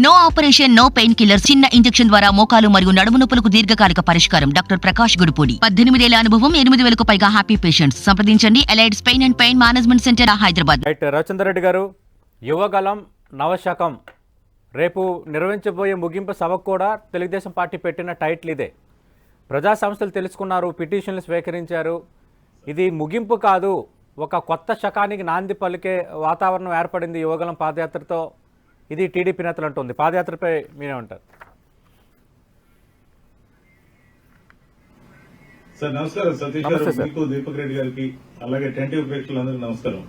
No operation, no painkiller. చిన్న injection ద్వారా మోకాలు మరియు నడుము నొప్పులకు దీర్ఘకాలిక పరిష్కారం. డాక్టర్ ప్రకాష్ గుడిపూడి. 18 ఏళ్ల అనుభవం, 8,000కు పైగా హ్యాపీ పేషెంట్స్. సంప్రదించండి. Allieds pain and pain management centre, Hyderabad. Right, Ravichandra Reddy గారు, యువగలం నవశకం రేపు నిర్వహించబోయే ముగింపు సభకు కూడా తెలుగుదేశం పార్టీ పెట్టిన టైటిల్ ఇదే. ప్రజా సమస్యలు తెలుసుకున్నారు, పిటిషన్లు స్వీకరించారు. ఇది ముగింపు కాదు, ఒక కొత్త శకానికి నాంది పలికే వాతావరణం ఏర్పడింది యువగలం పాదయాత్రతో. ఇది టీడీపీ నేతలు అంటుంది. పాదయాత్రపై మీరేమంటారు? సార్ నమస్కారం. సతీష్ గారు, మీకు, దీపక్ రెడ్డి గారికి, అలాగే టెంటివ్ ప్రేక్షకులందరికీ నమస్కారం.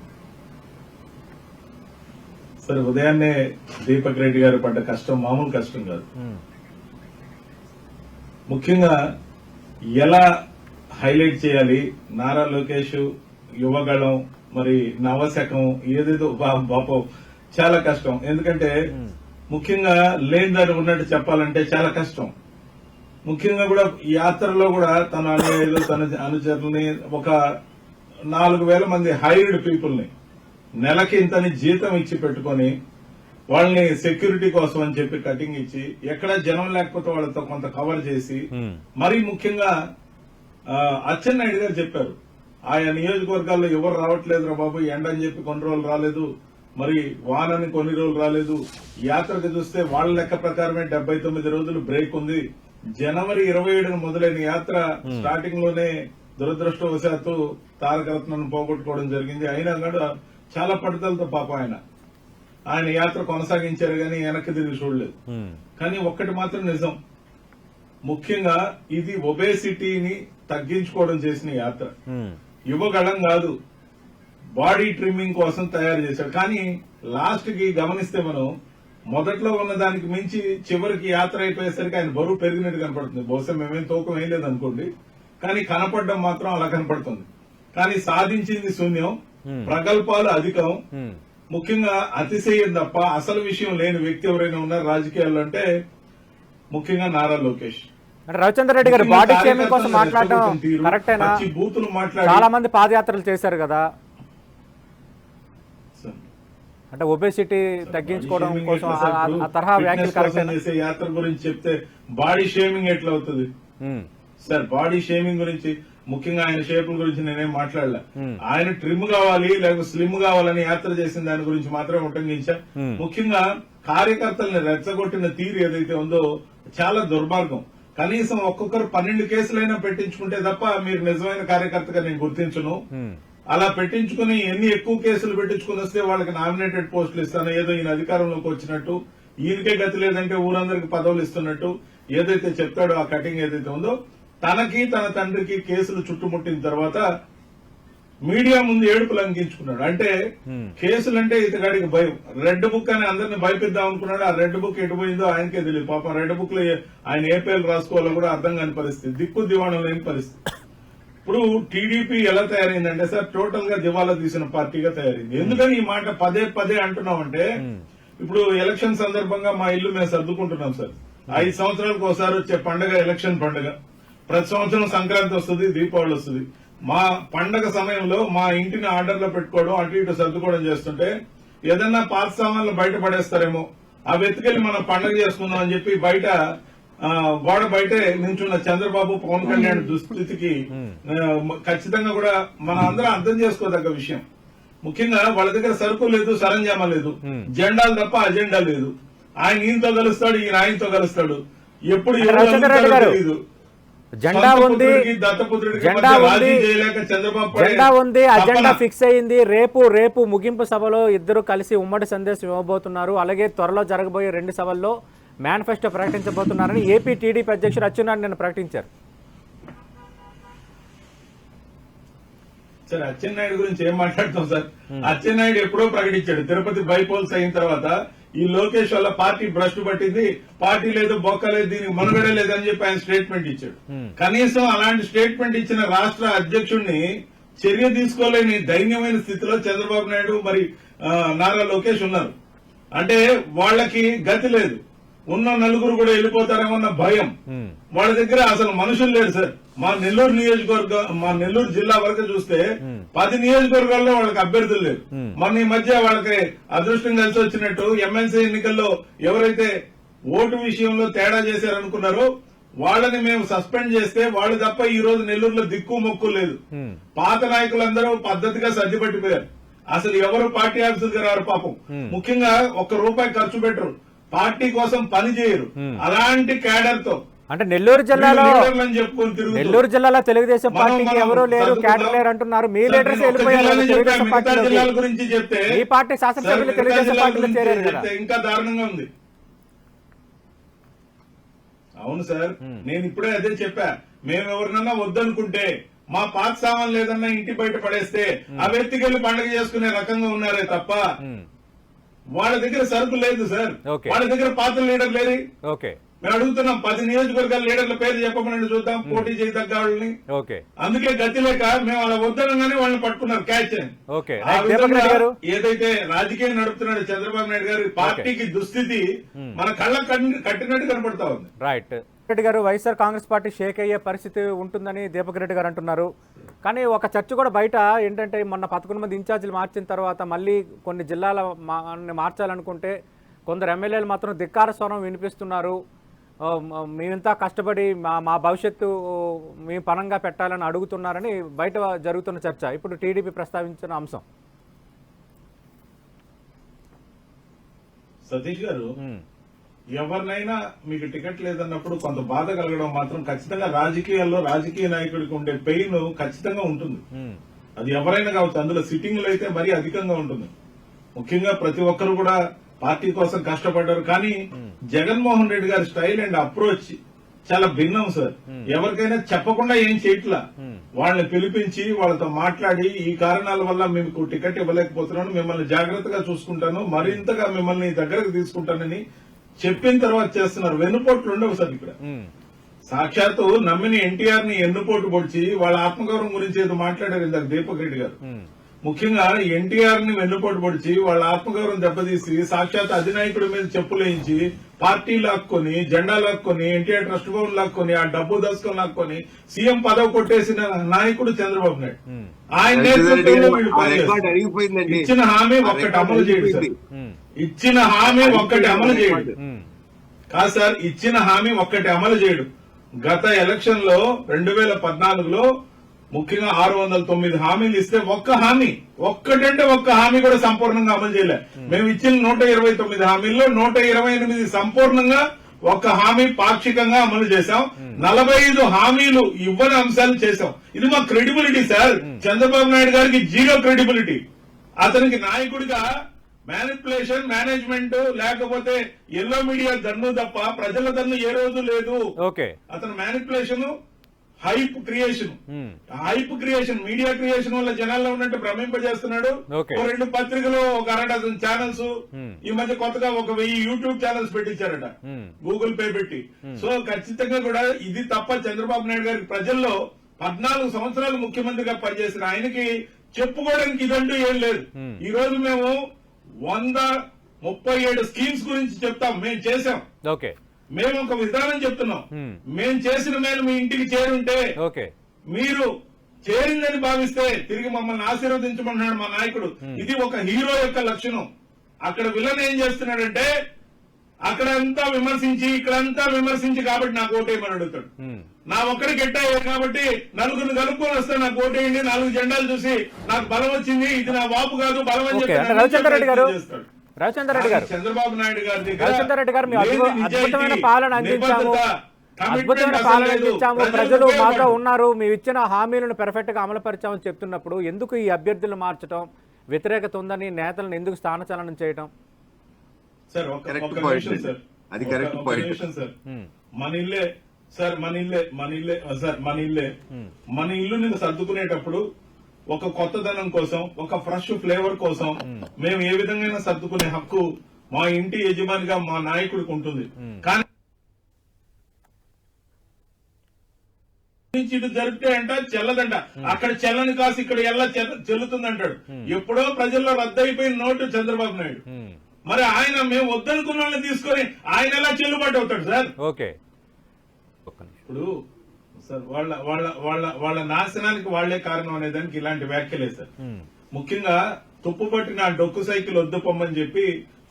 సార్, ఉదయాన్నే దీపక్ రెడ్డి గారు పడ్డ కష్టం మామూలు కష్టం కాదు. ముఖ్యంగా ఎలా హైలైట్ చేయాలి, నారా లోకేష్, యువగళం, మరి నవశకం, ఏదేదో పాపం చాలా కష్టం. ఎందుకంటే ముఖ్యంగా లేని దాన్ని ఉన్నట్టు చెప్పాలంటే చాలా కష్టం. ముఖ్యంగా కూడా ఈ యాత్రలో కూడా తన అనుచరుల్ని, ఒక 4,000 మంది హైర్డ్ పీపుల్ ని నెలకి ఇంతని జీతం ఇచ్చి పెట్టుకుని వాళ్ళని సెక్యూరిటీ కోసం అని చెప్పి కటింగ్ ఇచ్చి, ఎక్కడ జనం లేకపోతే వాళ్ళతో కొంత కవర్ చేసి, మరీ ముఖ్యంగా అచ్చెన్నాయుడు గారు చెప్పారు, ఆయా నియోజకవర్గాల్లో ఎవరు రావట్లేదురా బాబు, ఎండ అని చెప్పి కొన్ని రోజులు రాలేదు, మరి వానని కొన్ని రోజులు రాలేదు. యాత్రకు చూస్తే వాళ్ళ లెక్క ప్రకారమే 79 రోజులు బ్రేక్ ఉంది. జనవరి 27న మొదలైన యాత్ర స్టార్టింగ్ లోనే దురదృష్టవశాత్తు తారకరత్నను పోగొట్టుకోవడం జరిగింది. అయినా కూడా చాలా పట్టుదలతో పాపం ఆయన యాత్ర కొనసాగించారు, కానీ వెనక్కి తిరిగి చూడలేదు. కానీ ఒక్కటి మాత్రం నిజం, ముఖ్యంగా ఇది ఒబేసిటీని తగ్గించుకోవడం చేసిన యాత్ర. యువగళం కాదు, బాడీ ట్రిమ్మింగ్ కోసం తయారు చేశాడు. కానీ లాస్ట్ కి గమనిస్తే మనం మొదట్లో ఉన్న దానికి మించి చివరికి యాత్ర అయిపోయేసరికి ఆయన బరువు పెరిగినట్టు కనపడుతుంది. బహుశా మేమేం తూకం వేయలేదు అనుకోండి, కానీ కనపడడం మాత్రం అలా కనపడుతుంది. కానీ సాధించింది శూన్యం, ప్రగల్భాలు అధికం. ముఖ్యంగా అతిశయం తప్ప అసలు విషయం లేని వ్యక్తి ఎవరైనా ఉన్నారు రాజకీయాల్లో అంటే ముఖ్యంగా నారా లోకేష్. రవిచంద్ర రెడ్డి గారు, బాడీ షేమింగ్ కోసం మాట్లాడడం కరెక్టేనా? బూతులు మాట్లాడి చాలా మంది పాదయాత్రలు చేశారు కదా, అంటే ఒబేసిటీ తగ్గించుకోవడం కోసం ఆ తరహా వ్యాఖ్యలు చేసే యాత్ర గురించి చెప్తే బాడీ షేమింగ్ ఎట్లా అవుతుంది సార్? బాడీ షేమింగ్ గురించి, ముఖ్యంగా ఆయన షేపుల గురించి నేనేం మాట్లాడలే. ఆయన ట్రిమ్ కావాలి లేకపోతే స్లిమ్ కావాలని యాత్ర చేసిన దాని గురించి మాత్రమే ఉటంకించా. ముఖ్యంగా కార్యకర్తల్ని రెచ్చగొట్టిన తీరు ఏదైతే ఉందో చాలా దుర్మార్గం. కనీసం ఒక్కొక్కరు 12 కేసులైనా పెట్టించుకుంటే తప్ప మీరు నిజమైన కార్యకర్తగా నేను గుర్తించను. అలా పెట్టించుకుని ఎన్ని ఎక్కువ కేసులు పెట్టించుకుని వస్తే వాళ్ళకి నామినేటెడ్ పోస్టులు ఇస్తాను, ఏదో ఈయన అధికారంలోకి వచ్చినట్టు, ఈయనకే గతి లేదంటే ఊరందరికి పదవులు ఇస్తున్నట్టు ఏదైతే చెప్తాడో, ఆ కటింగ్ ఏదైతే ఉందో, తనకి తన తండ్రికి కేసులు చుట్టుముట్టిన తర్వాత మీడియా ముందు ఏడుపు లంఘించుకున్నాడు. అంటే కేసులంటే ఇతగాడికి భయం. రెడ్ బుక్ అని అందరిని భయపిద్దాం అనుకున్నాడు. ఆ రెడ్ బుక్ ఎటు పోయిందో ఆయనకే తెలియదు. పాపం రెడ్ బుక్ లో ఆయన ఏ పేర్లు రాసుకోవాలో కూడా అర్థం కాని పరిస్థితి, దిక్కు దివాణం లేని పరిస్థితి. ఇప్పుడు టీడీపీ ఎలా తయారైందంటే సార్, టోటల్ గా దివాలా తీసిన పార్టీగా తయారైంది. ఎందుకని ఈ మాట పదే పదే అంటున్నామంటే, ఇప్పుడు ఎలక్షన్ సందర్భంగా మా ఇల్లు మేము సర్దుకుంటున్నాం సార్. 5 సంవత్సరాలకు ఒకసారి వచ్చే పండుగ ఎలక్షన్ పండుగ. ప్రతి సంవత్సరం సంక్రాంతి వస్తుంది, దీపావళి వస్తుంది. మా పండగ సమయంలో మా ఇంటిని ఆర్డర్లో పెట్టుకోవడం, అటు ఇటు సర్దుకోవడం చేస్తుంటే ఏదన్నా పాత సామాన్లు బయట పడేస్తారేమో, అవి ఎత్తుకెళ్లి మనం పండగ చేసుకుందాం అని చెప్పి బయట గోడ బయటే నించున్న చంద్రబాబు, పవన్ కళ్యాణ్ దుస్థితికి ఖచ్చితంగా కూడా మనం అందరం అర్థం చేసుకోదగ్గ విషయం. ముఖ్యంగా వాళ్ళ దగ్గర సరుకు లేదు, సరంజామా లేదు, జెండాలు తప్ప అజెండా లేదు. ఆయన ఈయనతో కలుస్తాడు, ఈయన ఆయనతో కలుస్తాడు. ఎప్పుడు తెలియదు. జెండా ఉంది, అజెండా ఫిక్స్ అయింది. రేపు ముగింపు సభలో ఇద్దరు కలిసి ఉమ్మడి సందేశం ఇవ్వబోతున్నారు. అలాగే త్వరలో జరగబోయే 2 సభల్లో మేనిఫెస్టో ప్రకటించబోతున్నారని ఏపీ టీడీపీ అధ్యక్షుడు అచ్చెన్నాయుడు నిన్న ప్రకటించారు. సార్, అచ్చెన్నాయుడు గురించి ఏం మాట్లాడతాం సార్? అచ్చెన్నాయుడు ఎప్పుడో ప్రకటించాడు, తిరుపతి బైపోల్స్ అయిన తర్వాత ఈ లోకేష్ వల్ల పార్టీ భ్రష్టు పట్టింది, పార్టీ లేదు, బొక్క లేదు, దీనికి మనుగడే లేదని చెప్పి ఆయన స్టేట్మెంట్ ఇచ్చాడు. కనీసం అలాంటి స్టేట్మెంట్ ఇచ్చిన రాష్ట్ర అధ్యక్షుడిని చర్య తీసుకోలేని దైన్యమైన స్థితిలో చంద్రబాబు నాయుడు మరి నారా లోకేష్ ఉన్నారు. అంటే వాళ్ళకి గతి లేదు. ఉన్న నలుగురు కూడా వెళ్ళిపోతారేమో అన్న భయం. వాళ్ళ దగ్గర అసలు మనుషులు లేరు సార్. మా నెల్లూరు జిల్లా వరకు చూస్తే 10 నియోజకవర్గాల్లో వాళ్ళకి అభ్యర్థులు లేరు. మొన్న ఈ మధ్య వాళ్ళకి అదృష్టం కలిసి వచ్చినట్టు ఎమ్మెల్సీ ఎన్నికల్లో ఎవరైతే ఓటు విషయంలో తేడా చేశారనుకున్నారో వాళ్ళని మేము సస్పెండ్ చేస్తే వాళ్ళు తప్ప ఈ రోజు నెల్లూరులో దిక్కు మొక్కు లేదు. పాత నాయకులందరూ పద్ధతిగా సర్దిపట్టిపోయారు. అసలు ఎవరు పార్టీ ఆఫీసులకు రారు పాపం. ముఖ్యంగా ₹1 ఖర్చు పెట్టరు, పార్టీ కోసం పని చేయరు. అలాంటి క్యాడర్ తో అంటే నెల్లూరు జిల్లాలో చెప్పుకొని తెలుగుదేశం పార్టీకి ఎవరు లేరు, క్యాడర్ లేరు అంటున్నారు. మీ లీడర్స్ వెళ్ళిపోయారు జిల్లాల గురించి చెప్తే ఈ పార్టీ శాసనసభ్యులు తెలుగుదేశం పార్టీలో చేరారు కదా. ఇంకా దారుణంగా ఉంది. అవును సార్, నేను ఇప్పుడే అదే చెప్పా. మేము ఎవరినన్నా వద్దనుకుంటే మా పాత సామాన్లు లేదన్నా ఇంటి బయట పడేస్తే ఆ వ్యక్తికి పండుగ చేసుకునే రకంగా ఉన్నారే తప్ప వాళ్ళ దగ్గర సరుకు లేదు సార్. వాళ్ళ దగ్గర పాత లీడర్ లేరు. మేము అడుగుతున్నాం 10 నియోజకవర్గాల లీడర్ల పేరు చెప్పమని చూద్దాం, పోటీ చేయదగ్గ వాళ్ళని. అందుకే గతి లేక మేము అలా వద్దనగానే వాళ్ళని పట్టుకున్నారు క్యాచ్ అని. ఏదైతే రాజకీయం నడుపుతున్నాడు చంద్రబాబు నాయుడు గారి పార్టీకి దుస్థితి మన కళ్ళ కట్టినట్టు కనపడతా ఉంది. రైట్ రెడ్డి గారు, వైఎస్ఆర్ కాంగ్రెస్ పార్టీ షేక్ అయ్యే పరిస్థితి ఉంటుందని దీపక్ రెడ్డి గారు అంటున్నారు. కానీ ఒక చర్చ కూడా బయట ఏంటంటే మొన్న 11 మంది ఇన్ఛార్జీలు మార్చిన తర్వాత మళ్ళీ కొన్ని జిల్లాల మార్చాలనుకుంటే కొందరు ఎమ్మెల్యేలు మాత్రం ధిక్కార స్వరం వినిపిస్తున్నారు. మేమింతా కష్టపడి మా భవిష్యత్తు మేము పనంగా పెట్టాలని అడుగుతున్నారని బయట జరుగుతున్న చర్చ. ఇప్పుడు టీడీపీ ప్రస్తావించిన అంశం. సతీష్ గారు, ఎవరినైనా మీకు టికెట్ లేదన్నప్పుడు కొంత బాధ కలగడం మాత్రం ఖచ్చితంగా రాజకీయాల్లో రాజకీయ నాయకుడికి ఉండే పెయిన్ ఖచ్చితంగా ఉంటుంది. అది ఎవరైనా కావచ్చు. అందులో సిట్టింగ్లు అయితే మరీ అధికంగా ఉంటుంది. ముఖ్యంగా ప్రతి ఒక్కరు కూడా పార్టీ కోసం కష్టపడ్డారు. కానీ జగన్మోహన్ రెడ్డి గారి స్టైల్ అండ్ అప్రోచ్ చాలా భిన్నం సార్. ఎవరికైనా చెప్పకుండా ఏం చేయట్లా, వాళ్ళని పిలిపించి వాళ్ళతో మాట్లాడి ఈ కారణాల వల్ల మీకు టికెట్ ఇవ్వలేకపోతున్నాను, మిమ్మల్ని జాగ్రత్తగా చూసుకుంటాను, మరింతగా మిమ్మల్ని దగ్గరకు తీసుకుంటానని చెప్పిన తర్వాత చేస్తున్నారు. వెన్నుపోట్లు ఉండవు సార్. ఇక్కడ సాక్షాత్తు నమ్మిన ఎన్టీఆర్ ని ఎన్నుపోటు పొడిచి వాళ్ళ ఆత్మగౌరవం గురించి ఏదో మాట్లాడారు ఇందాక దీపక్ రెడ్డి గారు. ముఖ్యంగా ఎన్టీఆర్ ని వెన్నుపోటు పొడిచి వాళ్ళ ఆత్మగౌరవం దెబ్బతీసి సాక్షాత్ అధినాయకుడి మీద చెప్పులేయించి పార్టీ లాక్కొని జెండా లాక్కొని ఎన్టీఆర్ ట్రస్ట్ భవన్ లాక్కొని ఆ డబ్బు దశకం లాక్కొని సీఎం పదవి కొట్టేసిన నాయకుడు చంద్రబాబు నాయుడు. ఆయన నేతృత్వంలో వీళ్ళు పనిచేస్తారు. ఇచ్చిన హామీ ఒక్కటి అమలు చేయడు సార్. ఇచ్చిన హామీ ఒక్కటి అమలు చేయడు కాదు సార్. ఇచ్చిన హామీ ఒక్కటి అమలు చేయడు. గత ఎలక్షన్ లో 2014లో ముఖ్యంగా 609 హామీలు ఇస్తే ఒక్క హామీ కూడా సంపూర్ణంగా అమలు చేయలే. మేము ఇచ్చిన 129 హామీల్లో 128 సంపూర్ణంగా ఒక్క హామీ పాక్షికంగా అమలు చేశాం. 45 హామీలు ఇవ్వని అంశాలు చేశాం. ఇది మా క్రెడిబిలిటీ సార్. చంద్రబాబు నాయుడు గారికి జీరో క్రెడిబిలిటీ. అతనికి నాయకుడిగా మ్యానిపులేషన్ మేనేజ్మెంట్ లేకపోతే ఎల్లో మీడియా దన్ను తప్ప ప్రజల దన్ను ఏ రోజు లేదు. అతను manipulation, hype creation media creation వల్ల జనాల్లో ఉన్నట్టు భ్రమింపజేస్తున్నాడు. 2 పత్రికలు, ఒక 1 ఛానల్స్, ఈ మధ్య కొత్తగా 1000 యూట్యూబ్ ఛానల్స్ పెట్టించారట గూగుల్ పే పెట్టి. సో ఖచ్చితంగా కూడా ఇది తప్ప చంద్రబాబు నాయుడు గారికి ప్రజల్లో 14 సంవత్సరాలు ముఖ్యమంత్రిగా పనిచేసిన ఆయనకి చెప్పుకోవడానికి ఇదంటూ ఏం లేదు. ఈ రోజు మేము 137 స్కీమ్స్ గురించి చెప్తాం. మేము చేశాం. మేము ఒక విధానం చెప్తున్నాం. మేము చేసిన మేలు మీ ఇంటికి చేరుంటే మీరు చేరిందని భావిస్తే తిరిగి మమ్మల్ని ఆశీర్వదించమన్నాడు మా నాయకుడు. ఇది ఒక హీరో యొక్క లక్షణం. అక్కడ విలన్ ఏం చేస్తున్నాడంటే అక్కడంతా విమర్శించి ఇక్కడంతా విమర్శించి కాబట్టి నాకు ఓటేయమని అడుగుతాడు. నా ఒక్కడికి ఎట్టాయి కాబట్టి నలుగురిని కలుపుకొని వస్తే నాకు ఓటేయండి, 4 జెండాలు చూసి నాకు బలం వచ్చింది, ఇది నా వాపు కాదు బలం అని చెప్పి చంద్రబాబు నాయుడు గారి అద్భుతమైన పాలన అందించాము, ప్రజలు మాతో ఉన్నారు, మేము ఇచ్చిన హామీలను పెర్ఫెక్ట్ గా అమలుపరిచామని చెప్తున్నప్పుడు ఎందుకు ఈ అభ్యర్థులను మార్చడం, వ్యతిరేకత ఉందని నేతలను ఎందుకు స్థానచలనం చేయడం? సార్ అది కరెక్ట్ పాయింట్ సార్. మన ఇల్లుని సర్దుకునేటప్పుడు ఒక కొత్తదనం కోసం, ఒక ఫ్రెష్ ఫ్లేవర్ కోసం మేము ఏ విధంగా సర్దుకునే హక్కు మా ఇంటి యజమానిగా మా నాయకుడికి ఉంటుంది. కానీ ఇటు జరిపితే అంట చెల్లదంట, అక్కడ చెల్లని కాసు ఇక్కడ ఎలా చెల్లుతుందంటాడు. ఎప్పుడో ప్రజల్లో రద్దయిపోయిన నోటు చంద్రబాబు నాయుడు. మరి ఆయన మేము వద్దనుకున్న వాళ్ళని తీసుకొని ఆయన ఎలా చెల్లుబాటు అవుతాడు సార్? ఓకే, ఇప్పుడు సార్ వాళ్ళ వాళ్ళ వాళ్ళ వాళ్ళ నాశనానికి వాళ్లే కారణం అనే దానికి ఇలాంటి వ్యాఖ్యలే సార్. ముఖ్యంగా తుప్పు పట్టిన డొక్కు సైకిల్ వద్దు పొమ్మని చెప్పి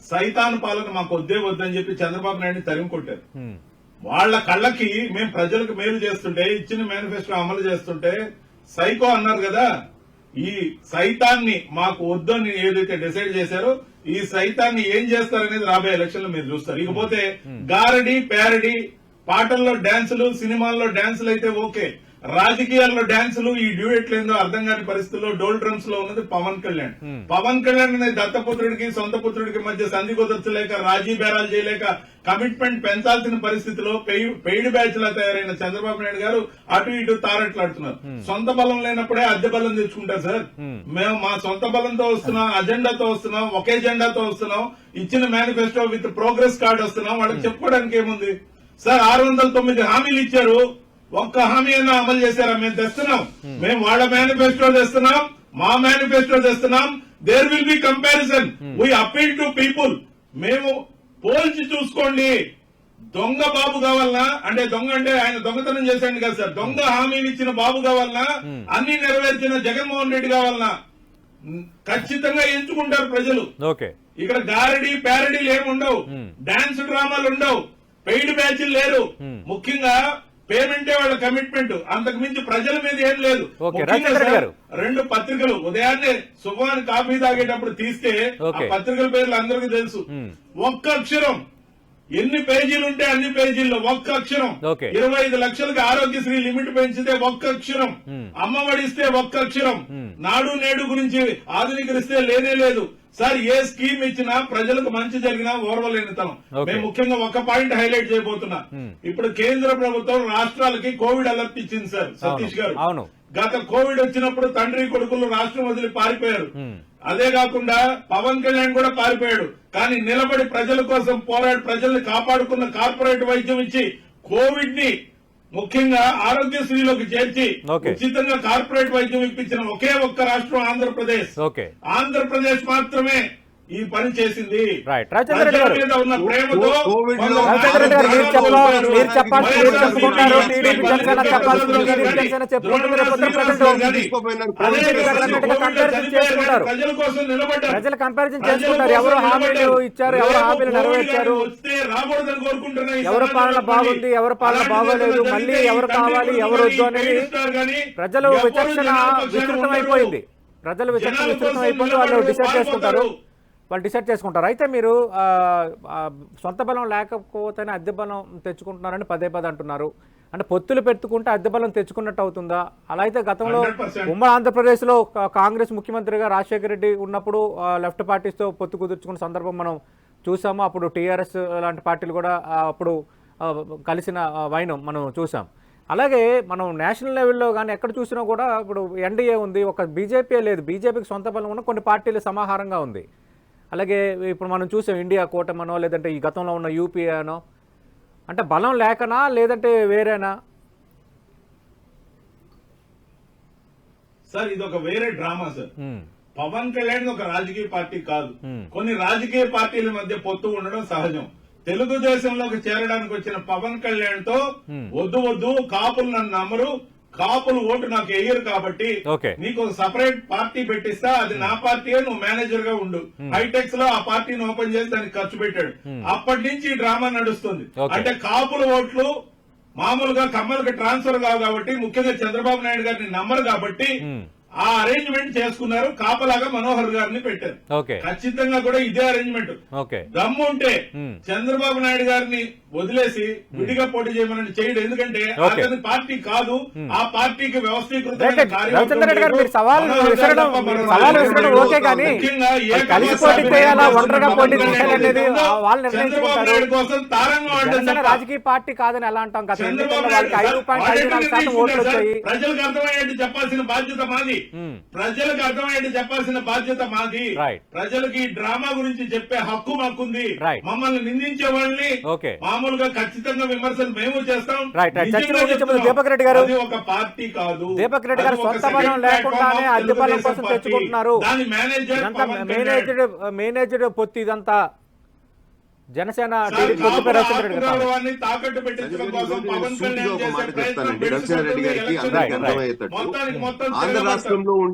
సైతాన్ పాలన మాకు వద్దే వద్దని చెప్పి చంద్రబాబు నాయుడిని తరిమి కొట్టారు. వాళ్ళ కళ్ళకి మేము ప్రజలకు మేలు చేస్తుంటే, ఇచ్చిన మేనిఫెస్టో అమలు చేస్తుంటే సైకో అన్నారు కదా. ఈ సైతాన్ని మాకు వద్దని ఏదైతే డిసైడ్ చేశారో ఈ సైతాన్ని ఏం చేస్తారనేది రాబోయే ఎలక్షన్ లో మీరు చూస్తారు. ఇకపోతే గారడి ప్యారడి పాటల్లో డాన్సులు, సినిమాల్లో డాన్సులు అయితే ఓకే, రాజకీయాల్లో డాన్సులు, ఈ డ్యూయెట్లు ఏందో అర్థం కాని పరిస్థితుల్లో డోల్ డ్రమ్స్ లో ఉన్నది పవన్ కళ్యాణ్. పవన్ కళ్యాణ్ అనే దత్తపుత్రుడికి సొంత పుత్రుడికి మధ్య సంధి కుదర్చలేక, రాజీ బేరాలు చేయలేక, కమిట్మెంట్ పెంచాల్సిన పరిస్థితిలో పెయిడ్ బ్యాచ్ లా తయారైన చంద్రబాబు నాయుడు గారు అటు ఇటు తారట్లాడుతున్నారు. సొంత బలం లేనప్పుడే అద్దె బలం తెచ్చుకుంటారు సార్. మేము మా సొంత బలంతో వస్తున్నాం, అజెండాతో వస్తున్నాం, ఒకే జెండాతో వస్తున్నాం, ఇచ్చిన మేనిఫెస్టో విత్ ప్రోగ్రెస్ కార్డు వస్తున్నాం. వాళ్ళకి చెప్పుకోవడానికి ఏముంది సార్? 609 హామీలు ఇచ్చారు, ఒక్క హామీ అయినా అమలు చేశారా? మేము తెస్తున్నాం, మేము వాళ్ళ మేనిఫెస్టో తెస్తున్నాం, మా మేనిఫెస్టో తెస్తున్నాం. There will be comparison. We appeal to people. మేము పోల్చి చూసుకోండి. దొంగ బాబు కావాలన్నా, అంటే దొంగ అంటే ఆయన దొంగతనం చేశాడు కదా సార్, దొంగ హామీలు ఇచ్చిన బాబు కావాలన్నా, అన్ని నెరవేర్చిన జగన్మోహన్ రెడ్డి కావాలన్నా ఖచ్చితంగా ఎంచుకుంటారు ప్రజలు. ఇక్కడ గారడి ప్యారడీలు ఏమి ఉండవు, డాన్స్ డ్రామాలు ఉండవు, పెయిడ్ బ్యాచ్లు లేరు. ముఖ్యంగా పేమెంటే వాళ్ళ కమిట్మెంట్, అంతకు మించి ప్రజల మీద ఏం లేదు. 2 పత్రికలు ఉదయాన్నే శుభాన్ని కాఫీ తాగేటప్పుడు తీస్తే ఆ పత్రికల పేర్లు అందరికీ తెలుసు. ఒక్క అక్షరం, ఎన్ని పేజీలు ఉంటే అన్ని పేజీల్లో ఒక్క అక్షరం. 25 లక్షలకి ఆరోగ్యశ్రీ లిమిట్ పెంచితే ఒక్క అక్షరం, అమ్మఒడిస్తే ఒక్క అక్షరం, నాడు నేడు గురించి ఆధునీకరిస్తే లేనే లేదు సార్. ఏ స్కీమ్ ఇచ్చినా ప్రజలకు మంచి జరిగినా ఓర్వలేనితనం. మేము ముఖ్యంగా ఒక పాయింట్ హైలైట్ చేయబోతున్నా. ఇప్పుడు కేంద్ర ప్రభుత్వం రాష్ట్రాలకి కోవిడ్ అలర్ట్ ఇచ్చింది సార్ సతీష్ గారు. గత కోవిడ్ వచ్చినప్పుడు తండ్రి కొడుకులు రాష్ట్రం వదిలి పారిపోయారు. అదే కాకుండా పవన్ కళ్యాణ్ కూడా పారిపోయాడు. కానీ నిలబడి ప్రజల కోసం పోరాడి ప్రజల్ని కాపాడుకున్న కార్పొరేట్ వైద్యం ఇచ్చి కోవిడ్ ని ముఖ్యంగా ఆరోగ్యశ్రీలోకి చేర్చి ఉచితంగా కార్పొరేట్ వైద్యం ఇప్పించిన ఒకే ఒక్క రాష్ట్రం ఆంధ్రప్రదేశ్. ఆంధ్రప్రదేశ్ మాత్రమే ఈ పని చేసింది. మీద ఉన్న ప్రేమతో ప్రజల కోసం నిలబడ్డారు. ప్రజలు కంపారిజన్ చేసుకుంటారు, ఎవరు హామీలు ఇచ్చారు, ఎవరు హామీలు నెరవేర్చారు, రాకూడదని కోరుకుంటున్నారు. ఎవరు పాలన బాగుంది, ఎవరు పాలన బాగోలేదు, మళ్ళీ ఎవరు కావాలి, ఎవరు వద్దు అనేది ప్రజలు విచక్షణ విస్తృతమైపోయింది. ప్రజలు విచక్షణ విస్తృతమైపోయింది. వాళ్ళు డిసైడ్ చేసుకుంటారు. అయితే మీరు సొంత బలం లేకపోతేనే అద్దె బలం తెచ్చుకుంటున్నారని పదే అంటున్నారు. అంటే పొత్తులు పెట్టుకుంటే అద్దె బలం తెచ్చుకున్నట్టు అవుతుందా? అలా అయితే గతంలో ఉమ్మడి ఆంధ్రప్రదేశ్లో కాంగ్రెస్ ముఖ్యమంత్రిగా రాజశేఖర రెడ్డి ఉన్నప్పుడు లెఫ్ట్ పార్టీస్తో పొత్తు కుదుర్చుకున్న సందర్భం మనం చూసాము. అప్పుడు టీఆర్ఎస్ లాంటి పార్టీలు కూడా అప్పుడు కలిసిన వైనం మనం చూసాం. అలాగే మనం నేషనల్ లెవెల్లో కానీ ఎక్కడ చూసినా కూడా ఇప్పుడు ఎన్డీఏ ఉంది, ఒక బీజేపీ లేదు. బీజేపీకి సొంత బలం ఉన్న కొన్ని పార్టీలు సమాహారంగా ఉంది. అలాగే ఇప్పుడు మనం చూసాం ఇండియా కూటమనో లేదంటే ఈ గతంలో ఉన్న యూపీఏ అనో. అంటే బలం లేకనా లేదంటే వేరేనా సార్? ఇది ఒక వేరే డ్రామా సార్. పవన్ కళ్యాణ్ ఒక రాజకీయ పార్టీ కాదు. కొన్ని రాజకీయ పార్టీల మధ్య పొత్తు ఉండడం సహజం. తెలుగుదేశంలోకి చేరడానికి వచ్చిన పవన్ కళ్యాణ్ తో వద్దు కాపులు నన్ను నమ్మరు, కాపులు ఓటు నాకు వేయరు కాబట్టి నీకు ఒక సపరేట్ పార్టీ పెట్టిస్తా, అది నా పార్టీయే, నువ్వు మేనేజర్ గా ఉండు. హైటెక్స్ లో ఆ పార్టీని ఓపెన్ చేసి దానికి ఖర్చు పెట్టాడు. అప్పటి నుంచి ఈ డ్రామా నడుస్తుంది. అంటే కాపుల ఓట్లు మామూలుగా కమ్మలకు ట్రాన్స్ఫర్ కావు కాబట్టి, ముఖ్యంగా చంద్రబాబు నాయుడు గారిని నమ్మరు కాబట్టి ఆ అరేంజ్మెంట్ చేసుకున్నారు. కాపలాగా మనోహర్ గారిని పెట్టారు. ఖచ్చితంగా కూడా ఇదే అరేంజ్మెంట్. దమ్ము ఉంటే చంద్రబాబు నాయుడు గారిని వదిలేసి విడిగా పోటీ చేయమని చేయడు. ఎందుకంటే అతని పార్టీ కాదు, ఆ పార్టీకి వ్యవస్థీకృతమైన చంద్రబాబు నాయుడు కోసం తారంగా రాజకీయ పార్టీ కాదని ఎలా అంటాం? ప్రజలకు అర్థమయ్యేట్టు చెప్పాల్సిన బాధ్యత మాది. ప్రజలకు అర్థమయ్యేట్టు చెప్పాల్సిన బాధ్యత మాది. ప్రజలకు ఈ డ్రామా గురించి చెప్పే హక్కు మాకుంది. మమ్మల్ని నిందించే వాళ్ళని మామూలుగా ఖచ్చితంగా విమర్శలు మేము చేస్తాం. దీపక్ రెడ్డి గారు ఒక పార్టీ కాదు. దీపక్ రెడ్డి గారు సొంత బలం లేకుండానే అద్దె బలం కోసం తెచ్చుకుంటున్నారు. దాని మేనేజ్డ్ పొత్తు ఇదంతా జనసేన సార్, టీడీపీ కొద్దిపై కాపుల రవిచంద్ర రెడ్డి గారు ఆత్మగౌరవాన్ని తాకట్టు పెట్టించడం కోసం పవన్ సూటిగా కళ్యాణ్ ఒక మాట చేసే ప్రయత్నం చెప్తానండి. రవిచంద్ర రెడ్డి గారికి ఎలక్షన్ అందరికీ రైట్. అర్థమయ్యేటట్టు మొత్తానికి మొత్తం ఆంధ్ర తిరగబడతారు. రాష్ట్రంలో ఉండే